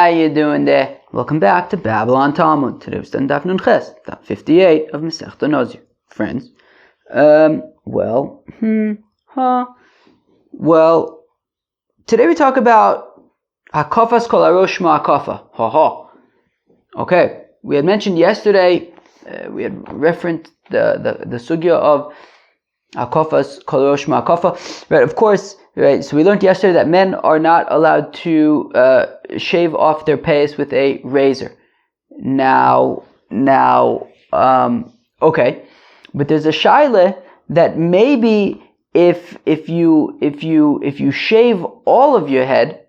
How you doing there? Welcome back to Babylon Talmud. Today we're studying Daf Nun Ches, Daf 58 of Masechta Nazir. Friends, today we talk about Hakafas Kol Arosh Shma Hakafa. Okay, we had mentioned yesterday, we had referenced the sugya of Hakafas Kol Arosh Shma Hakafa. Right, of course. Right, so we learned yesterday that men are not allowed to shave off their payas with a razor. Now, okay, but there's a shaila that maybe if you shave all of your head,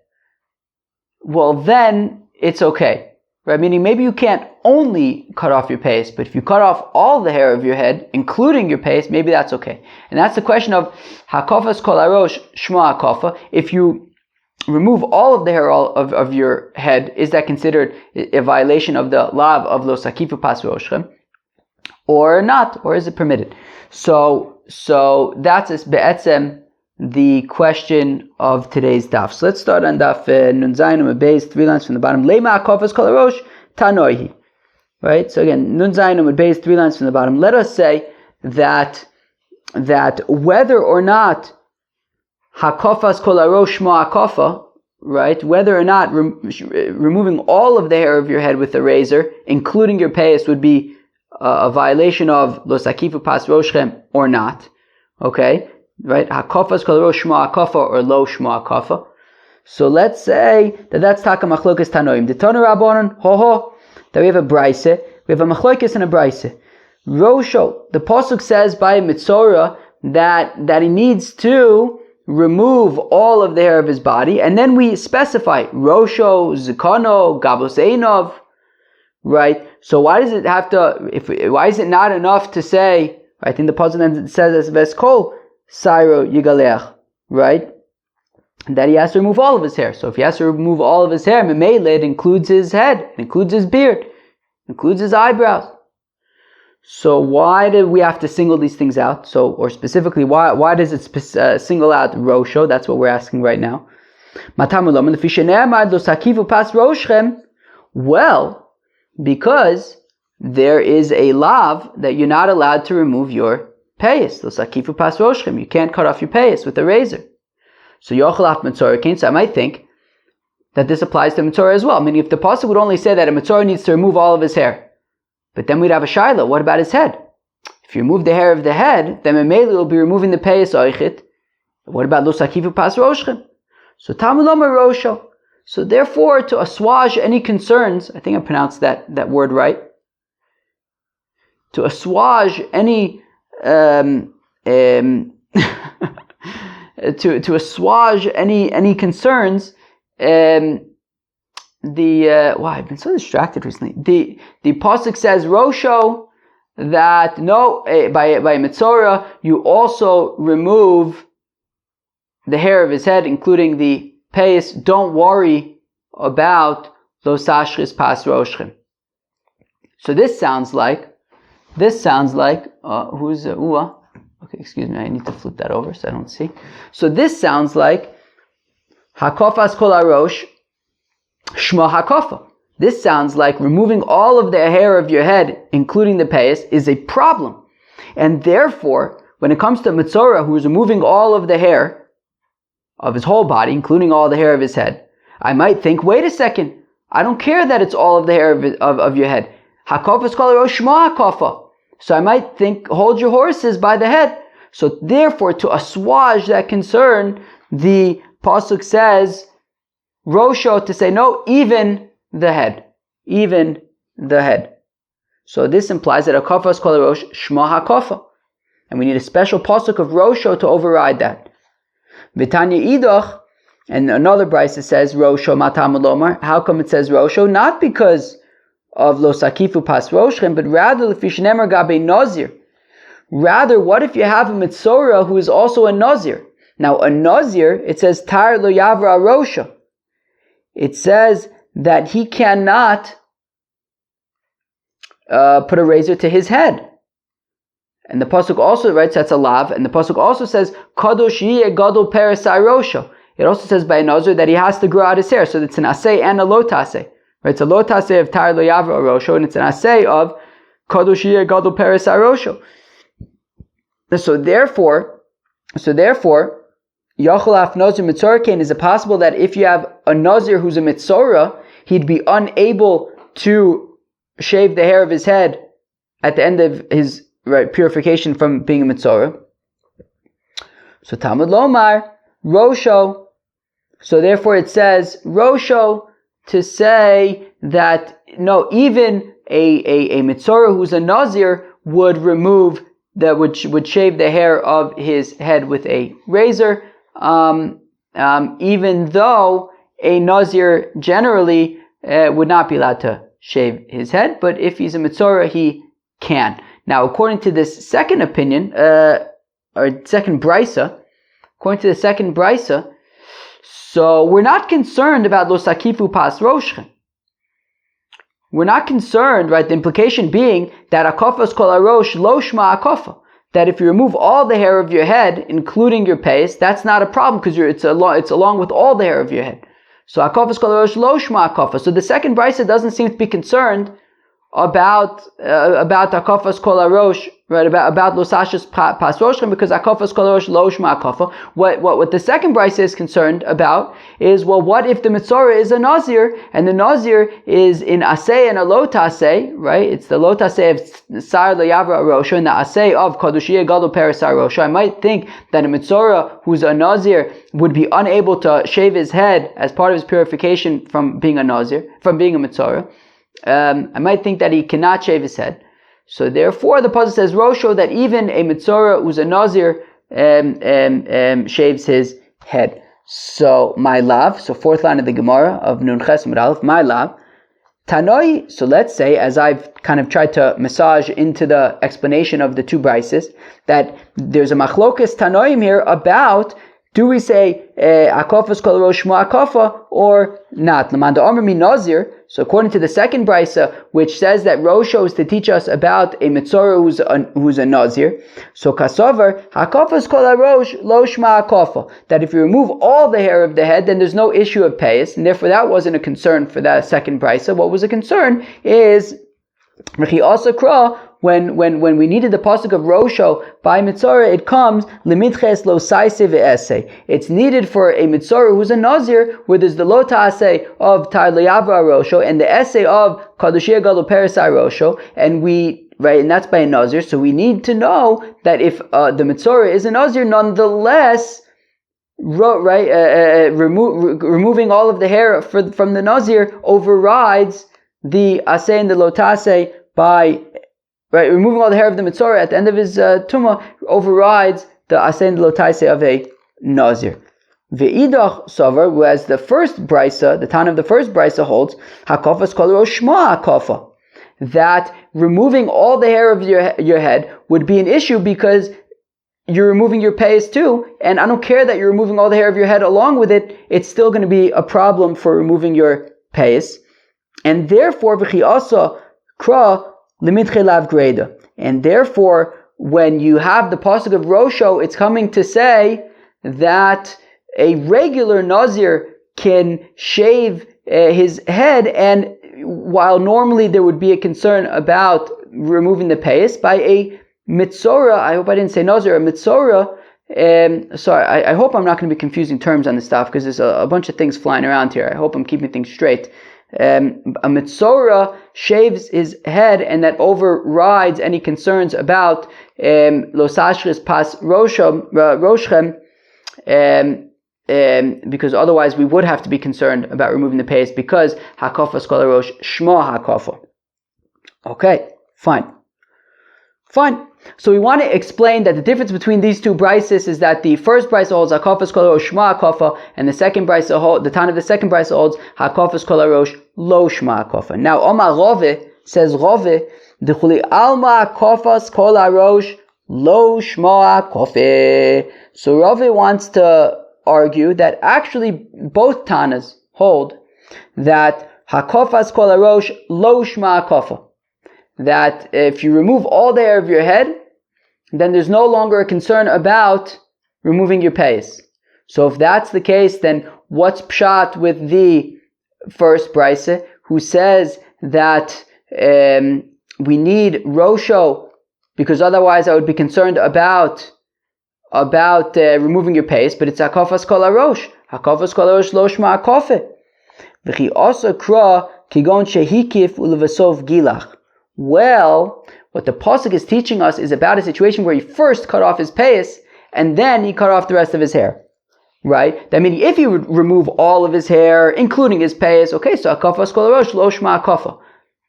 well then it's okay. Right, meaning maybe you can't only cut off your payas, but if you cut off all the hair of your head, including your payas, maybe that's okay. And that's the question of hakafas kol arosh shma hakafa. If you remove all of the hair of your head, is that considered a violation of the law of lo sakifu pas roshchem, or not, or is it permitted? So that's be'etzem the question of today's daf. So let's start on daf Nun Zayin Amud Beis, 3 lines from the bottom. Lema hakafas kol arosh tanoihi. Right. So again, Nun Zayin Amud Beis, 3 lines from the bottom. Let us say that whether or not hakafas kol arosh shma hakafa, right, whether or not removing all of the hair of your head with a razor, including your payas, would be a violation of lo sakifu pas roshchem or not. Okay. Right, hakafas kol arosh shma hakafa or lo shma hakafa. So let's say that's taka machlokas tanoim. The Tana Rabbanon, that we have a brayse, we have a machlokas and a brayse. Rosho, the pasuk says by Mitzorah that he needs to remove all of the hair of his body, and then we specify Rosho, Zikano, Gabos Einov. Right. So why does it have to? Why is it not enough to say? I think the pasuk then says as Veskol Sairo Yigalech, right? That he has to remove all of his hair. So if he has to remove all of his hair, Memele, it includes his head, it includes his beard, it includes his eyebrows. So why do we have to single these things out? So, or specifically, why does it single out Rosho? That's what we're asking right now. Well, because there is a lav that you're not allowed to remove your payas. You can't cut off your payas with a razor. So Yochalaf Mitzorah Kain. So I might think that this applies to Mitzorah as well. Meaning if the pasuk would only say that a Mitzorah needs to remove all of his hair, but then we'd have a shaila. What about his head? If you remove the hair of the head, then Memele will be removing the payas oichet. What about Lo Sakifu Pas Roshchem? So Tamulama Rosho. So therefore, to assuage any concerns, I think I pronounced that word right. To assuage any to assuage any concerns, I've been so distracted recently. The pasuk says Rosho that no, by Mitzorah you also remove the hair of his head, including the payas. Don't worry about lo sashris pas roshchem. So this sounds like who's Uwa? Okay, excuse me, I need to flip that over so I don't see. So this sounds like hakafas kol arosh shma hakafa. This sounds like removing all of the hair of your head, including the payas, is a problem. And therefore, when it comes to Mitzorah, who is removing all of the hair of his whole body, including all the hair of his head, I might think, wait a second, I don't care that it's all of the hair of your head. Hakafas kol arosh shma hakafa. So I might think, hold your horses by the head. So therefore, to assuage that concern, the pasuk says, Rosho, to say, no, even the head. Even the head. So this implies that hakafas kol arosh shma hakafa. And we need a special pasuk of Rosho to override that. V'tanya idach, and another brayse says, Rosho matam lomar. How come it says Rosho? Not because of lo sakifu pas roshchem, but rather l'fishnemer gabe Nazir. Rather, what if you have a Mitzorah who is also a Nazir? Now, a Nazir, it says tar lo yavra rosha. It says that he cannot put a razor to his head. And the pasuk also writes that's a lav, and the pasuk also says kadosh yeh gadol peresai rosha. It also says by a Nazir that he has to grow out his hair. So it's an asay and a lo taseh. Right? It's a lo taseh of tar lo yavra arosho, and it's an asay of kadosh yeh gadol peres arosho. So therefore, Yachalaf Nazir Mitzorah Kain, is it possible that if you have a Nazir who's a Mitzorah, he'd be unable to shave the hair of his head at the end of his purification from being a Mitzorah? So Talmud Lomar, Rosho. So therefore it says, Rosho, to say that, no, even a Mitzorah who's a Nazir would would shave the hair of his head with a razor, even though a Nazir generally would not be allowed to shave his head, but if he's a Mitzorah, he can. Now, according to this second opinion, or second brisa, so we're not concerned about lo sakifu pas roshchem. We're not concerned, right? The implication being that akofas kol arosh lo shma akofa. That if you remove all the hair of your head, including your pais, that's not a problem because it's along with all the hair of your head. So akofas kol arosh lo shma akofa. So the second brisa doesn't seem to be concerned about akofas kol arosh, right? About losashas pas roshchem, because akofas kol arosh lo shma akofa. What the second brisa is concerned about is, well, what if the Mitzorah is a Nazir, and the Nazir is in asay and a lo taseh, right? It's the lo taseh of sar leyavra arosho and the asay of kadosh yeh gadol peres arosho. I might think that a Mitzorah who's a Nazir would be unable to shave his head as part of his purification from being a Nazir, from being a Mitzorah. I might think that he cannot shave his head. So therefore, the pasuk says Rosho, that even a Mitzorah who's a Nazir shaves his head. So my lav, so fourth line of the Gemara of Nun Ches Amud Aleph, my lav, Tanoi. So let's say, as I've kind of tried to massage into the explanation of the two brises, that there's a machlokas Tanoim here about, do we say akofas kol rosh shma akofa or not? Lamanda Omer mi Nazir. So according to the second brisa, which says that Rosho is to teach us about a Mitzorah who's a Nazir, so kasover hakofas kol rosh lo shma akofa, that if you remove all the hair of the head, then there's no issue of payas, and therefore that wasn't a concern for that second brisa. What was a concern is when we needed the pasuk of Rosho by Mitzorah, it comes limitches lo saise ve'esei. It's needed for a Mitzorah who's a Nazir, where there's the lo ta'aseh of tar leyavra Rosho and the essay of kadosh yeh gadol peres Rosho, and that's by a Nazir. So we need to know that if the Mitzorah is a Nazir, nonetheless, removing all of the hair from the Nazir overrides the asay and the lo taseh by removing all the hair of the Mitzorah at the end of his tumah overrides the asay and the lo taseh of a Nazir. Ve'idach sover, whereas the first brisa, the Tana of the first brisa holds hakofas kol rosh shma akofa, that removing all the hair of your head would be an issue because you're removing your payas too, and I don't care that you're removing all the hair of your head along with it, it's still going to be a problem for removing your payas. And therefore, v'chiasa kra limitche lav greda. And therefore, when you have the pasuk of Rosho, it's coming to say that a regular Nazir can shave his head, and while normally there would be a concern about removing the payas, by a Mitzorah, I hope I didn't say Nazir, a Mitzorah, sorry, I hope I'm not going to be confusing terms on this stuff, because there's a bunch of things flying around here. I hope I'm keeping things straight. A Mitzorah shaves his head, and that overrides any concerns about Los Ashris Pas Roshchem, because otherwise we would have to be concerned about removing the payas, because Hakofas Kol Rosh Shmo Hakofa. Okay, fine. So we want to explain that the difference between these two brises is that the first brisa holds hakofas kol rosh shma hakofa, and the second brisa the Tana of the second brisa holds hakofas kol rosh lo shma hakofa. Now Omar Rove says dechuli alma hakofas kol rosh lo shma hakofa. So Rove wants to argue that actually both Tanas hold that hakofas kol rosh lo shma hakofa, that if you remove all the hair of your head, then there's no longer a concern about removing your payas. So if that's the case, then what's pshat with the first brisa who says that we need rosho, because otherwise I would be concerned about removing your pace, but it's hakafas kol harosh. Hakafas kol harosh lo shma hakofe. V'chi also kra kigon shehikif ulevasov gilach. Well, what the pasuk is teaching us is about a situation where he first cut off his pace and then he cut off the rest of his hair. Right? That means if he would remove all of his hair, including his pace, okay, so hakafas kol harosh lo shma hakofa.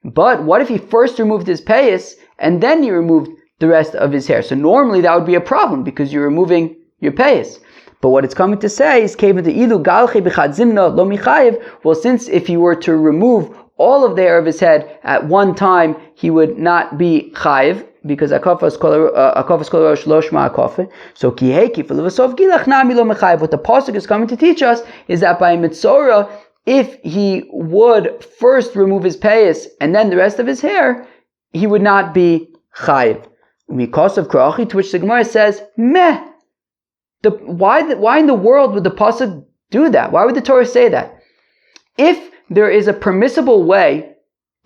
But what if he first removed his pace and then he removed the rest of his hair? So normally that would be a problem because you're removing your pace. But what it's coming to say is, well, since if he were to remove all of the hair of his head at one time, he would not be chayiv, because akafas kol harosh lo shma hakofe. So kiheki v'levasov gilach nami lo mechayiv. What the pasuk is coming to teach us is that by mitzorah, if he would first remove his payas and then the rest of his hair, he would not be chayiv. Because of krachi, to which the Gemara says, meh. Why in the world would the pasuk do that? Why would the Torah say that? If there is a permissible way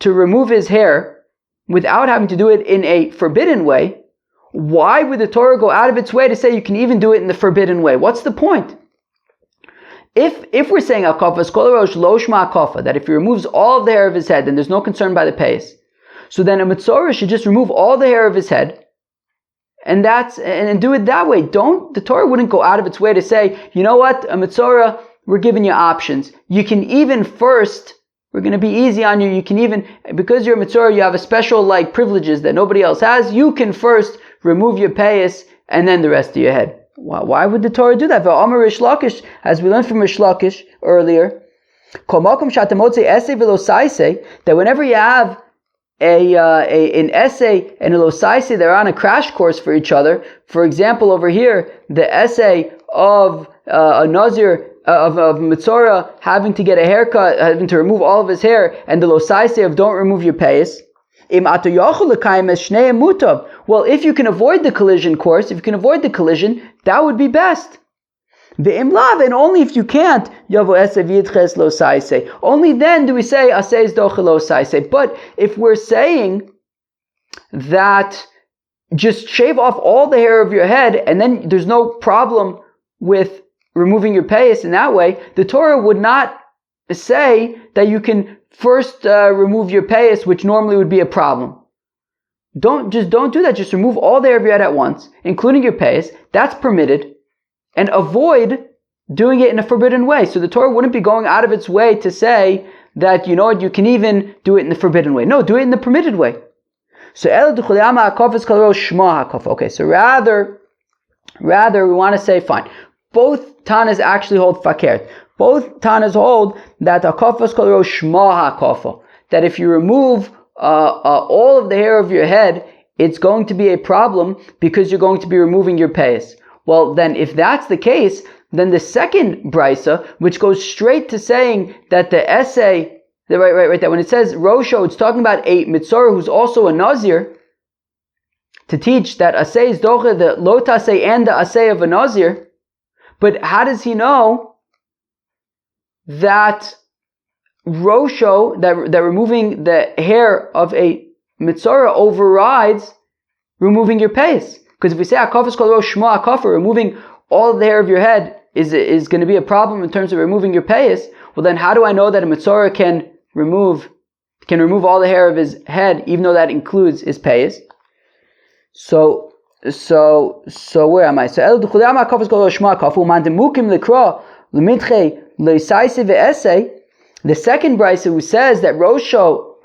to remove his hair without having to do it in a forbidden way, why would the Torah go out of its way to say you can even do it in the forbidden way? What's the point? If we're saying hakafas kol harosh lo shma hakofa, that if he removes all of the hair of his head, then there's no concern by the pace. So then a mitzorah should just remove all the hair of his head, and do it that way. The Torah wouldn't go out of its way to say, you know what, a mitzorah, we're giving you options. You can even first, we're going to be easy on you. You can even, because you're a mitzorah, you have a special privileges that nobody else has. You can first remove your payas and then the rest of your head. Why would the Torah do that? As we learned from Rish Lakish earlier, that whenever you have an essay and a losaise, they're on a crash course for each other. For example, over here, the essay of a Nazir, of Mitzorah having to get a haircut, having to remove all of his hair, and the losaise of don't remove your payas. Well, if you can avoid the collision course, that would be best. And only if you can't, only then do we say aseiz doche losaise. But if we're saying that just shave off all the hair of your head and then there's no problem with removing your payas in that way, the Torah would not say that you can first remove your payas, which normally would be a problem. Don't do that. Just remove all the hair of your head at once, including your payas. That's permitted. And avoid doing it in a forbidden way. So the Torah wouldn't be going out of its way to say that, you know what, you can even do it in the forbidden way. No, do it in the permitted way. So okay, so rather we want to say, fine, both Tanas actually hold fakert. Both Tanas hold that hakafas kol harosh shma hakofa, that if you remove all of the hair of your head, it's going to be a problem because you're going to be removing your payas. Well, then if that's the case, then the second brisa, which goes straight to saying that the essay, that when it says Rosho, it's talking about a mitzorah who's also a Nazir, to teach that asay is doche, the lo tasei and the asay of a Nazir. But how does he know that Rosho, that removing the hair of a mitzorah overrides removing your payas? Because if we say hakafas kol harosh shma hakofa, removing all the hair of your head is going to be a problem in terms of removing your payas, well then how do I know that a mitzorah can remove all the hair of his head, even though that includes his payas? So where am I? So el duchudam hakafas kol harosh shma hakofa uman demukim lekra lemitche leisaise ve'essay. The second brisa who says that Rosho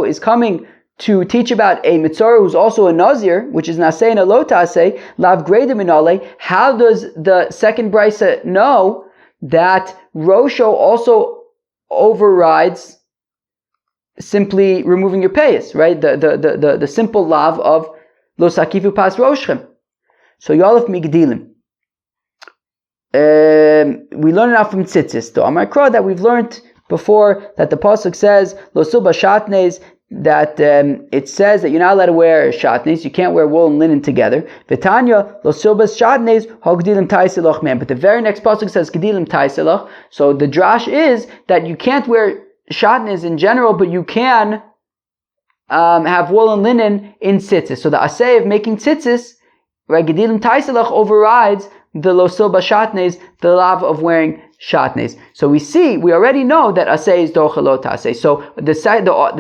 is coming to teach about a mitzorah who's also a Nazir, which is nasei and a lo tasei, lav greda minale. How does the second brisa know that Rosho also overrides simply removing your payas, right? The simple lav of lo sakifu pas roshchem. So yalef migdilim. We learn it out from tzitzis. The Amar Kra that we've learned before, that the pasuk says lo suba shatnez, it says that you're not allowed to wear shatnez, you can't wear wool and linen together. V'tanya lo silbas shatnez hogdilim taiselach man. But the very next pasuk says gedilim taiselach. So the drash is that you can't wear shatnez in general, but you can have wool and linen in tzitzis. So the asay of making tzitzis, right, gedilim taiselach, overrides the lo silbas shatnez, the lav of wearing shatnez. So we already know that asay is dochalot asay. So the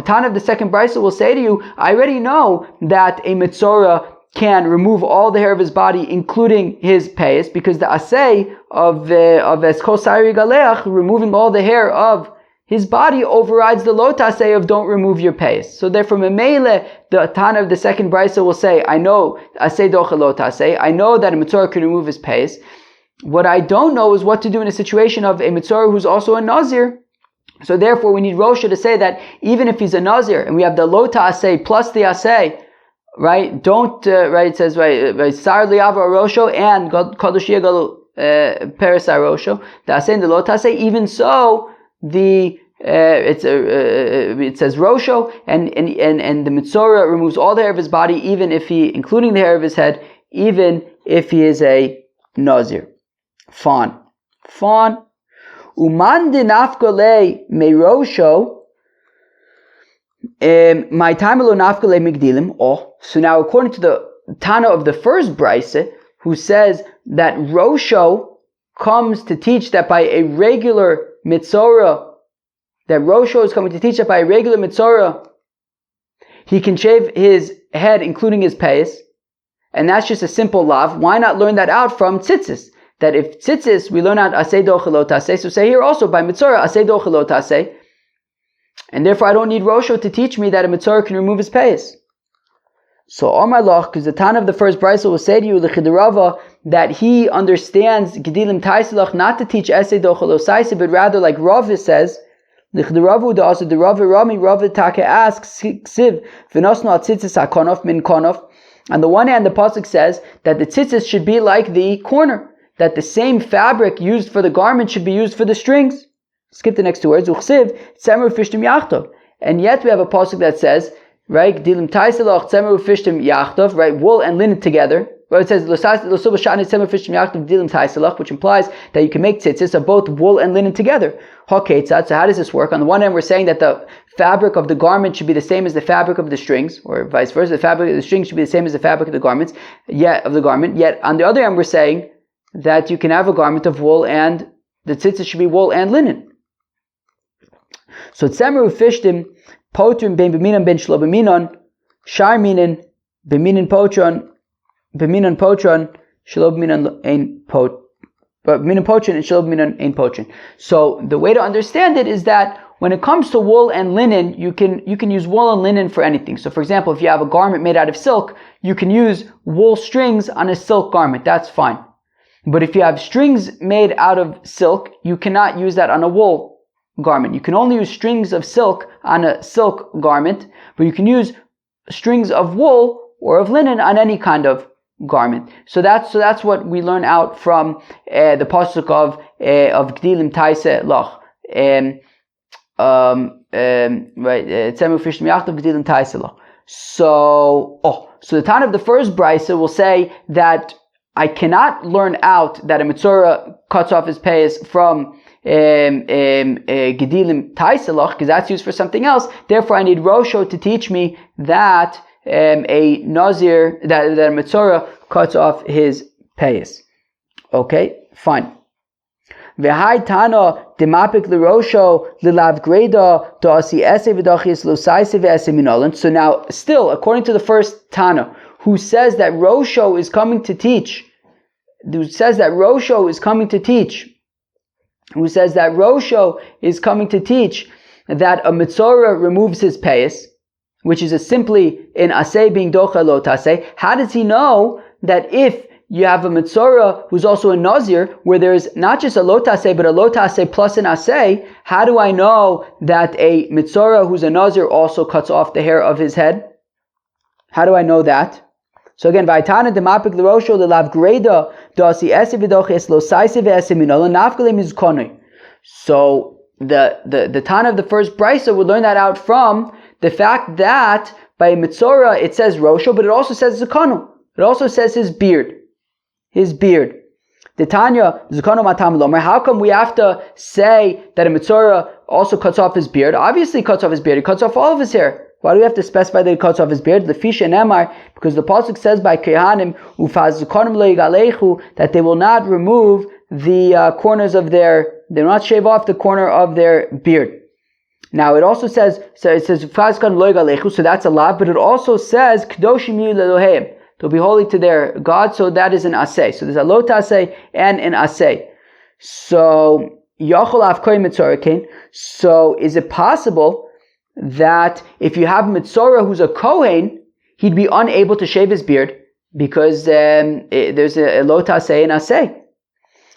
Tana of the second brisa will say to you, I already know that a mitzora can remove all the hair of his body, including his payas, because the asay of eskol sari galeach, removing all the hair of his body, overrides the lot asay of don't remove your payas. So therefore, memele, the Tana of the second brisa will say, I know asay dochalot asay. I know that a mitzora can remove his payas. What I don't know is what to do in a situation of a mitzora who's also a Nazir. So therefore we need Rosha to say that even if he's a Nazir, and we have the Lota Asay plus the Asay, right, right, it says, right, Sar Liava Rosho and Kadosh Yegal Peres Rosho, the Asay and the Lota Asay, even so, it says Rosho, and the mitzora removes all the hair of his body, even if including the hair of his head, even if he is a Nazir. Fine. Uman de nafkale meirosho, my time alone nafkale migdilim. Oh, so now according to the Tana of the first brisa, who says that Rosho comes to teach that by a regular mitzora, that Rosho is coming to teach that by a regular mitzora, he can shave his head, including his payas, and that's just a simple lav. Why not learn that out from tzitzis? That if tzitzis, we learn out asay dochalot asay, so say here also by mitzora asay dochalot asay, and therefore I don't need Rosho to teach me that a mitzora can remove his payas. So Omar Loch, because the Tana of the first brisa will say to you l'chidarava that he understands gedilim taiselach not to teach asay dochalot asay, but rather like Rav says, l'chidaravu da also the Rav Rami Rav Taka asks ksiv v'nosnu al tzitzis hakonof min konof. On the one hand, the pasuk says that the tzitzis should be like the corner, that the same fabric used for the garment should be used for the strings. Skip the next two words. Uchsiv tzemer fishtim yachtov. And yet we have a pasuk that says, right, dilim taiselach tzemer fishtim yachtov, right, wool and linen together. Well, it says losuba shani tzemer fishtim yachtov dilim taiselach, which implies that you can make tzitzis of both wool and linen together. Haketzat. So how does this work? On the one hand, we're saying that the fabric of the garment should be the same as the fabric of the strings, or vice versa. The fabric of the strings should be the same as the fabric of the garments. Yet on the other hand, we're saying that you can have a garment of wool and the tzitzis should be wool and linen. So tzemeru fishtim potrim ben b'minan ben shlo b'minan shar minan b'minan potron shlo b'minan ein pot, but b'minan potron and shlo b'minan ein potron. So the way to understand it is that when it comes to wool and linen, you can use wool and linen for anything. So for example, if you have a garment made out of silk, you can use wool strings on a silk garment. That's fine. But if you have strings made out of silk, you cannot use that on a wool garment. You can only use strings of silk on a silk garment, but you can use strings of wool or of linen on any kind of garment. So that's what we learn out from the pasuk of Gdilim Taise Loch. So the Tana of the first brisa will say that I cannot learn out that a mitzora cuts off his payas from gedilim taiselach, because that's used for something else. Therefore, I need Rosho to teach me that a Nazir, that a mitzora cuts off his payas. Okay, fine. V'hai tana demapik l'rosho lilav greda da'asi ese v'dachis losaise v'ese minolan. So now, still, according to the first Tana, who says that Rosho is coming to teach, that a mitzora removes his payas, which is simply in asay being docha lo tasay. How does he know that if you have a mitzora who's also a Nazir, where there's not just a lo tasay, but a lo tasay plus an asay? How do I know that a mitzora who's a Nazir also cuts off the hair of his head? How do I know that? So again, Vaitana demapik l'rosho l'lav greda dasi ese v'doches lo saise v'ese minola nafkale mizkonoi. So the Tana of the first brisa would learn that out from the fact that by Mitzorah it says Rosho, but it also says Zakanu. It also says his beard. His beard. The Tanya, Zakanu Matam Lomer. How come we have to say that a Mitzorah also cuts off his beard? Obviously he cuts off his beard. He cuts off all of his hair. Why do we have to specify that he cuts off his beard? Lefisha Nemar, because the pasuk says by Kehanim Ufaz Zakanim Lo Yigalechu, that they will not remove the corners of they will not shave off the corner of their beard. Now it also says, Ufaz Zakanim Lo Yigalechu, so that's a lot, but it also says Kedoshim Yu Leloheim, they'll be holy to their God, so that is an asay. So there's a lot asay and an asay. So Yachol Afkoy Mitzorah Kain. So is it possible that if you have Mitzorah who's a Kohen, he'd be unable to shave his beard because there's a lot asay and asay.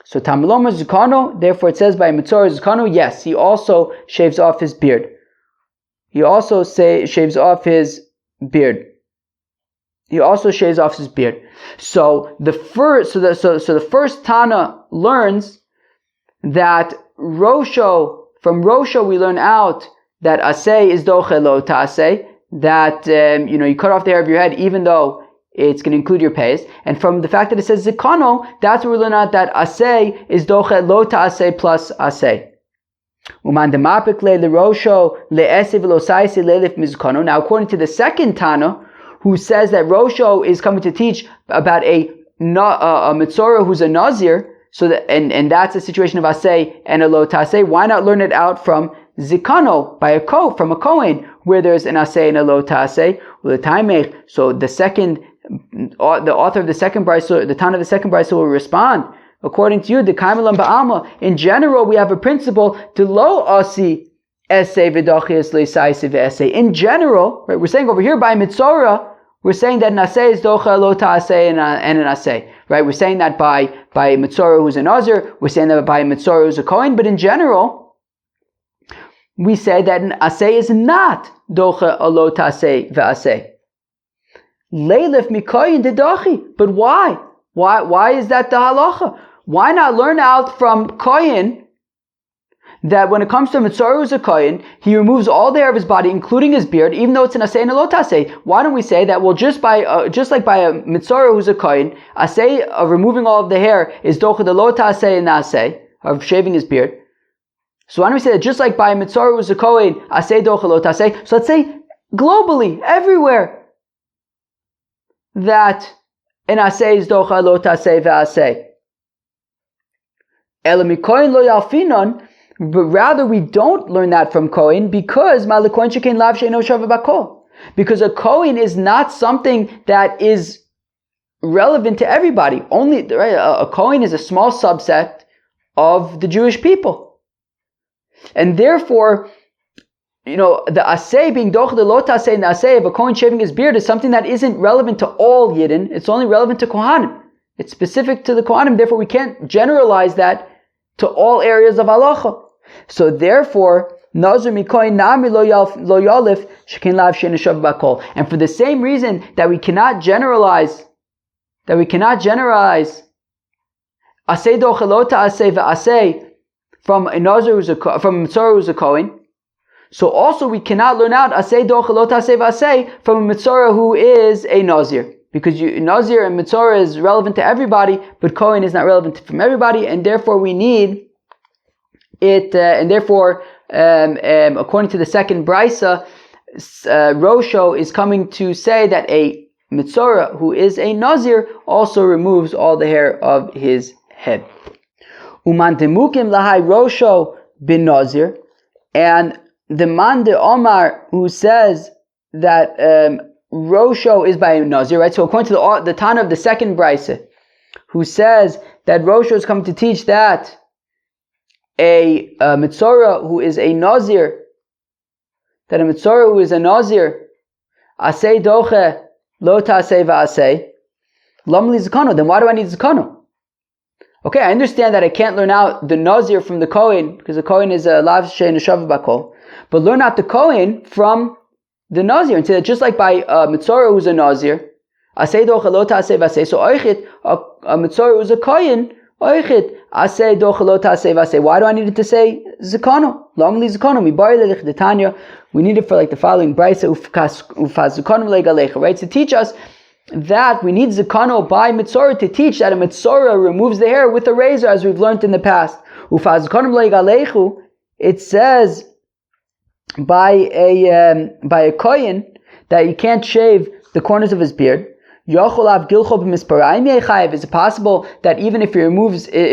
So Tamiloma Zukano, therefore it says by Mitzorah Zukano, yes, he also shaves off his beard. He also shaves off his beard. He also shaves off his beard. So the first Tana learns that from Rosho we learn out that asay is doche lo ta'asay, that you cut off the hair of your head even though it's going to include your payas. And from the fact that it says zikano, that's where we learn out that asay is doche lo ta'asay plus asay. Now according to the second Tana, who says that Rosho is coming to teach about a Mitzorah who's a Nazir, so that and that's a situation of asay and a lo ta'asay, why not learn it out from Zikano from a Kohen, where there's an asay and a lo ta'asay? So the author of the second brisa, the Tana of the second brisa will respond. According to you, the Kaimelam Ba'alma, in general, we have a principle to lo asi essay v'dachias le'saisi v'essay. In general, right, we're saying over here by Mitzorah, we're saying that an asay is docha lo ta'asay and an asay. Right? We're saying that by Mitzorah who's a Nazir, we're saying that by Mitzorah who's a Kohen, but in general, we say that an asay is not docha lo ta'asay v'asay. Leilef mikoyin dedachi. But why? Why is that the halacha? Why not learn out from Kohen that when it comes to Mitzorah who's a Kohen, he removes all the hair of his body, including his beard, even though it's an asay and a lo ta'asay? Why don't we say that, well, just like by a Mitzorah who's a Kohen, asay of removing all of the hair is docha the lo ta'asay and the asay of shaving his beard. So why don't we say that just like by a Mitzorah who's a Kohen, asay docha lo ta'asay? So let's say globally, everywhere, that an asay is docha lo ta'asay ve'asay. Ela mikohen lo yalfinon. But rather we don't learn that from Kohen because a Kohen is not something that is relevant to everybody. Only a Kohen is a small subset of the Jewish people. And therefore, the asay being doch the lo ta'asay and the asay of a Kohen shaving his beard is something that isn't relevant to all Yidden. It's only relevant to Kohanim. It's specific to the Kohanim. Therefore we can't generalize that to all areas of halacha. So therefore, Nazir mikoyin nami lo yalif shekin lav shenishav bakol. And for the same reason that we cannot generalize asay docha lo ta'asay ve'asay from a Nazir from a Mitzorah who's a Kohen. So also we cannot learn out asay docha lo ta'asay ve'asay from a Mitzorah who is a Nazir. Because Nazir and Mitzorah is relevant to everybody, but Kohen is not relevant from everybody, and therefore we need it, and therefore, according to the second brisa, Rosho is coming to say that a Mitzorah who is a Nazir also removes all the hair of his head. Uman demukim lahai Rosho bin Nazir, and the man de Omar who says that Rosho is by a Nazir, right? So according to the Tana of the second brisa, who says that Rosho is coming to teach that a Mitzorah who is a Nazir, asay doche lo ta'asay va'asay, lam li zikano, then why do I need zikano? Okay, I understand that I can't learn out the Nazir from the Kohen, because the Kohen is a lav she'en neshav bakol, but learn out the Kohen from the Nazir, and say that just like by Mitzorah who's a Nazir, asay doche lo ta'asay va'asay, so oichit, a Mitzorah who's a Kohen, Oichit, asay doche lo tasei v'asei. Why do I need it to say zikano? Lamli zikano, mi bar lelich detanya. We need it for like the following brisa, ufaz zikano legalecha, right? To teach us that we need zikano by mitzorah, to teach that a mitzorah removes the hair with a razor, as we've learned in the past. Ufaz zikano legalechu, it says by a kohen that you can't shave the corners of his beard. Is it possible that even if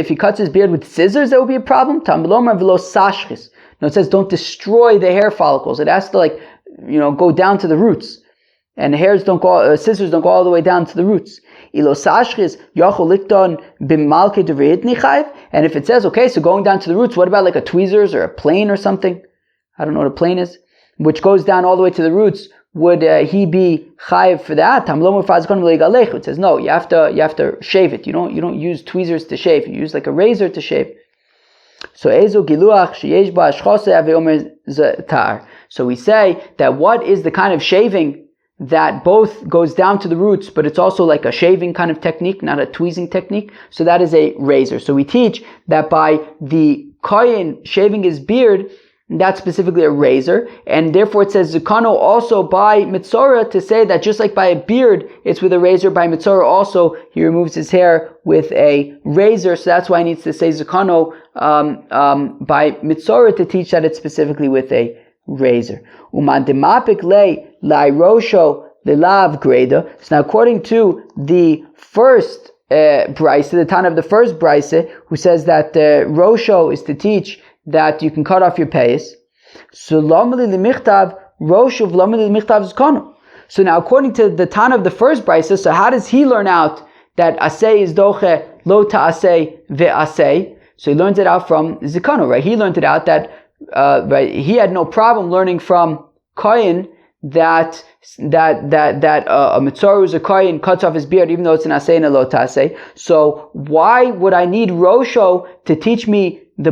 he cuts his beard with scissors, there will be a problem? No, it says don't destroy the hair follicles. It has to go down to the roots. And scissors don't go all the way down to the roots. And if it says, okay, so going down to the roots, what about like a tweezers or a plane or something? I don't know what a plane is, which goes down all the way to the roots. Would he be chayiv for that? It says no. You have to shave it. You don't use tweezers to shave. You use like a razor to shave. So we say that what is the kind of shaving that both goes down to the roots, but it's also like a shaving kind of technique, not a tweezing technique. So that is a razor. So we teach that by the kohen shaving his beard, that's specifically a razor, and therefore it says zikano also by mitzorah, to say that just like by a beard it's with a razor, by mitzorah also he removes his hair with a razor. So that's why he needs to say zikano by mitzorah, to teach that it's specifically with a razor. Uman demapik le lairosho lelav greda. So now according to the first brisa, the Tana of the first brisa, who says that rosho is to teach that you can cut off your payas. So lamali limichtav roshuv lamali limichtav zkano. So now according to the Tana of the first brisa, so how does he learn out that asay is doche lo ta'asay ve'asay? So he learns it out from zikano, right? He learned it out that right, he had no problem learning from kohen that a mitzorah who's a kohen cuts off his beard even though it's an asay and a lo ta'asay. So why would I need rosho to teach me the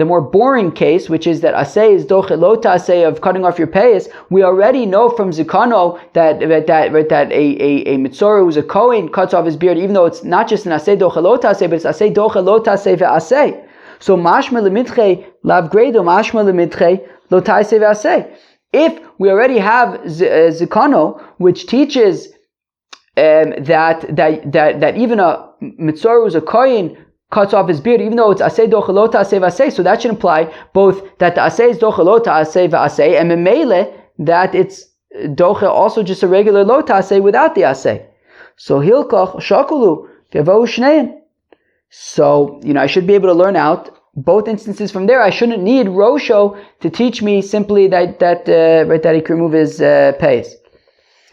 more boring case, which is that asay is doche lo ta'asay, of cutting off your payas? We already know from zikano that a mitzorah who's a kohen cuts off his beard, even though it's not just an asay doche lo ta'asay, but it's asay doche lo ta'asay ve'asay. So mashma lemitche lav gredo, mashma lemitche lo ta'asay ve'asay. If we already have zikano, which teaches that even a mitzorah who's a kohen cuts off his beard, even though it's asay doche lo ta'asay v'asay, so that should imply both that the asay is doche lo ta'asay v'asay, and memele that it's doche also just a regular lo ta'asay without the asay. So hilkach shakulu v'yavau shnein. So I should be able to learn out both instances from there. I shouldn't need rosho to teach me simply that he can remove his payas.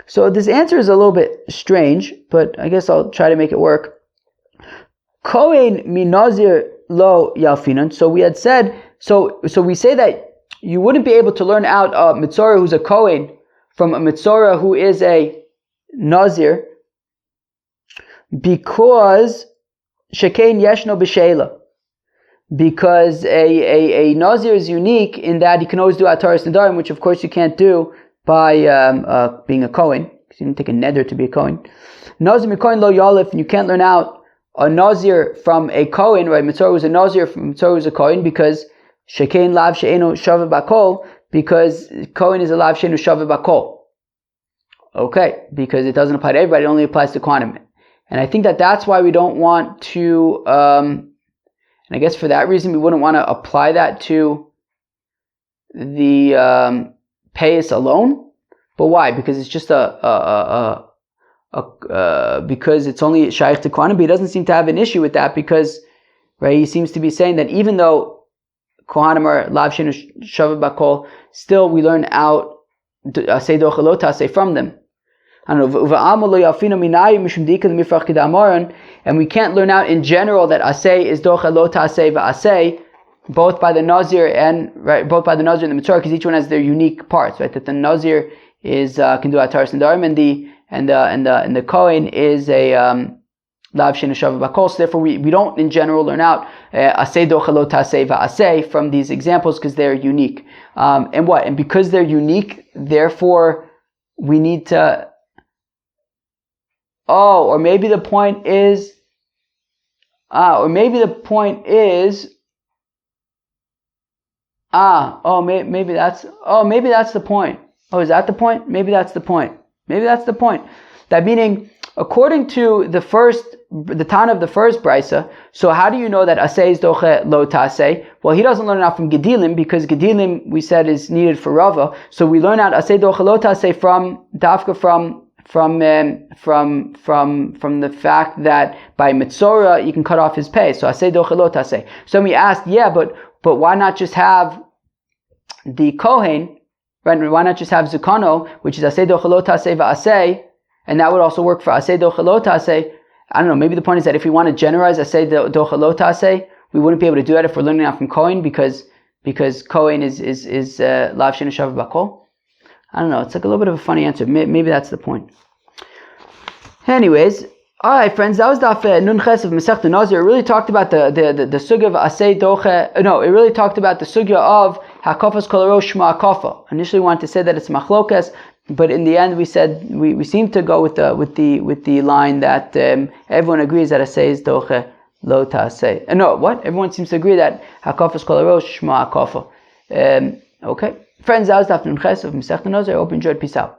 So this answer is a little bit strange, but I guess I'll try to make it work. Kohen mi Nazir lo yalfinan. So we had said, so we say that you wouldn't be able to learn out a mitzorah who's a Kohen from a mitzorah who is a Nazir, because shekein yeshno b'sheila. Because a Nazir is unique in that he can always do ataras nedarim, which of course you can't do by being a Kohen, because you didn't take a neder to be a Kohen. Nazir mi Kohen lo yalif, and you can't learn out a Nazir from a Kohen, right? Mitzorah was a Nazir from Mitzorah was a Kohen, because shekein lav she'enu shava bakol, because Kohen is a lav she'enu shava bakol. Okay, because it doesn't apply to everybody, it only applies to Kohanim. And I think that's why we don't want to, and I guess for that reason we wouldn't want to apply that to the payas alone. But why? Because it's just because it's only shaykh to Kohanim, but he doesn't seem to have an issue with that, because right, he seems to be saying that even though Kohanim are lav she'enu shava bakol, still we learn out asay doche lo ta'asay from them. And we can't learn out in general that asay is doche lo ta'asay va'asay, both by the Nazir and both by the Nazir and the Mitzorah, because each one has their unique parts, right? That the Nazir is can do ataras nedarim, and the Kohen is a lav she'enu shava bakol. So therefore we don't in general learn out asay doche lo ta'asay va'asay from these examples, because they're unique. And because they're unique, therefore we need to. Or maybe the point is, Or maybe the point is, maybe that's the point. Oh, is that the point? Maybe that's the point. That meaning, according to the Tana of the first brisa, so how do you know that aseh is doche lo taseh? Well, he doesn't learn out from Gedilim, because Gedilim, we said, is needed for Rava. So we learn out aseh doche lo taseh from Dafka from the fact that by Mitzora you can cut off his pay. So aseh doche lo taseh. So we asked, but why not just have the Kohen, right? Why not just have Zukano, which is aseh doche lo taseh va'aseh, and that would also work for aseh doche lo taseh. I don't know, maybe the point is that if we want to generalize aseh doche lo taseh, we wouldn't be able to do that if we're learning out from Kohen, because Kohen is lav shena shav bakol. I don't know, it's like a little bit of a funny answer. Maybe that's the point. Anyways, alright friends, that was Daf Nun Ches of Masechta Nazir. It really talked about the sugya of aseh doche, it really talked about the sugya of hakafas kol harosh shma hakafa. Initially we wanted to say that it's machlokas, but in the end we said we seem to go with the line that everyone agrees that aseh is doche lo taseh. Everyone seems to agree that hakafas kol harosh shma hakafa. Okay, friends, that was Daf Nun Ches of Masechta Nazir. I hope you enjoyed. Peace out.